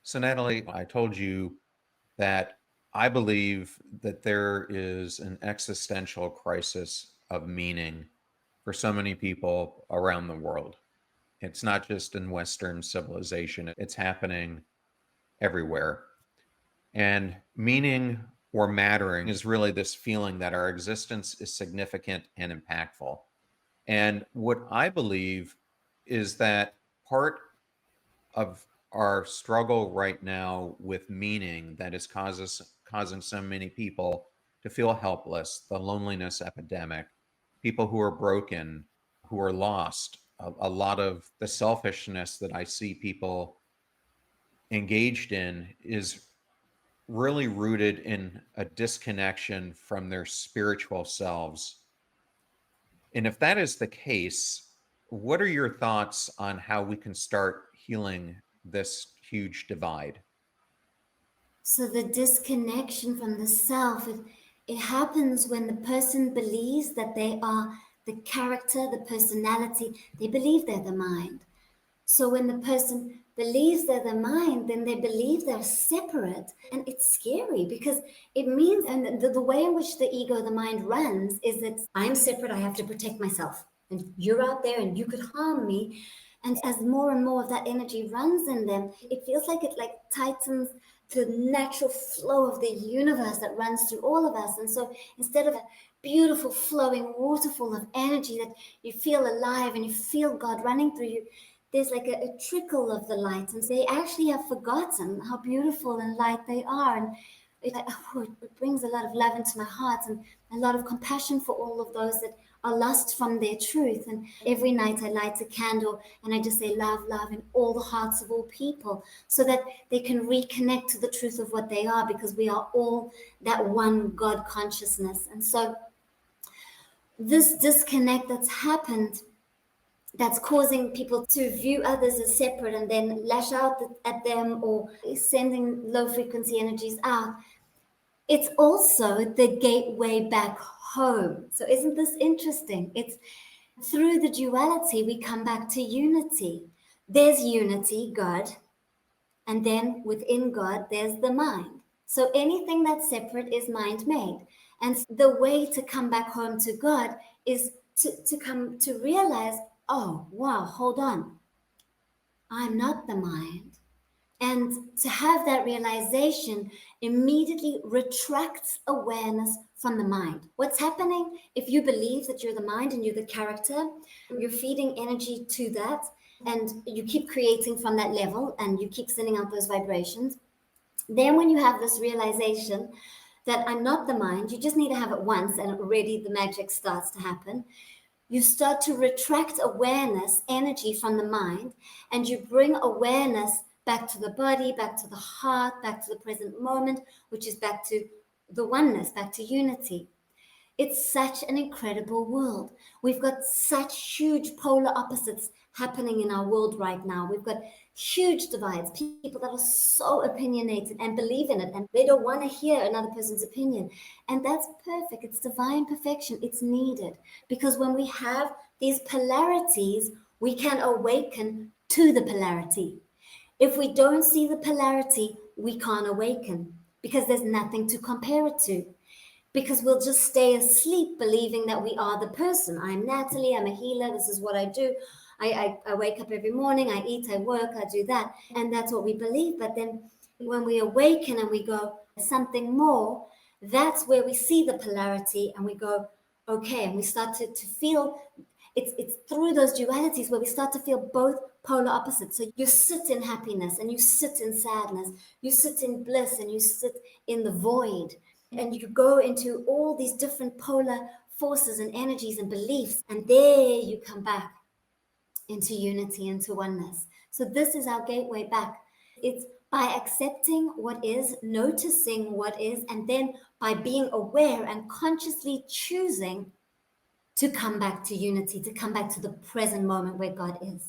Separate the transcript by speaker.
Speaker 1: So, Natalie, I told you that I believe that there is an existential crisis of meaning for so many people around the world. It's not just in Western civilization, it's happening everywhere. And meaning or mattering is really this feeling that our existence is significant and impactful. And what I believe is that part of our struggle right now with meaning that is causing so many people to feel helpless, the loneliness epidemic, people who are broken, who are lost, a lot of the selfishness that I see people engaged in is really rooted in a disconnection from their spiritual selves. And if that is the case, what are your thoughts on how we can start healing this huge divide?
Speaker 2: So the disconnection from the self, it happens when the person believes that they are the character, the personality, they believe they're the mind. So when the person believes they're the mind, then they believe they're separate. And it's scary because it means, and the way in which the ego, the mind runs is that I'm separate, I have to protect myself. And you're out there and you could harm me. And as more and more of that energy runs in them, it feels like it like tightens the natural flow of the universe that runs through all of us. And so instead of a beautiful flowing waterfall of energy that you feel alive and you feel God running through you, there's like a trickle of the light, and they actually have forgotten how beautiful and light they are. And it brings a lot of love into my heart and a lot of compassion for all of those that are lost from their truth. And every night I light a candle and I just say love, love in all the hearts of all people so that they can reconnect to the truth of what they are, because we are all that one God consciousness. And so this disconnect that's happened, that's causing people to view others as separate and then lash out at them or sending low frequency energies out. It's also the gateway back home. So, isn't this interesting? It's through the duality we come back to unity. There's unity, God, and then within God, there's the mind. So, anything that's separate is mind made. And the way to come back home to God is to come to realize, oh, wow, hold on. I'm not the mind. And to have that realization immediately retracts awareness from the mind. What's happening if you believe that you're the mind and you're the character? You're feeding energy to that, and you keep creating from that level and you keep sending out those vibrations. Then, when you have this realization that I'm not the mind, you just need to have it once and already the magic starts to happen. You start to retract awareness, energy from the mind, and you bring awareness back to the body, back to the heart, back to the present moment, which is back to the oneness, back to unity. It's such an incredible world. We've got such huge polar opposites happening in our world right now. We've got huge divides, people that are so opinionated and believe in it, and they don't want to hear another person's opinion. And that's perfect. It's divine perfection. It's needed because when we have these polarities, we can awaken to the polarity. If we don't see the polarity, we can't awaken because there's nothing to compare it to, because we'll just stay asleep believing that we are the person. I'm Natalie, I'm a healer, this is what I do. I wake up every morning, I eat, I work, I do that. And that's what we believe. But then when we awaken and we go something more, that's where we see the polarity and we go, okay, and we start to feel it's through those dualities where we start to feel both polar opposites. So you sit in happiness and you sit in sadness, you sit in bliss and you sit in the void, and you go into all these different polar forces and energies and beliefs, and there you come back into unity, into oneness. So this is our gateway back. It's by accepting what is, noticing what is, and then by being aware and consciously choosing to come back to unity, to come back to the present moment where God is.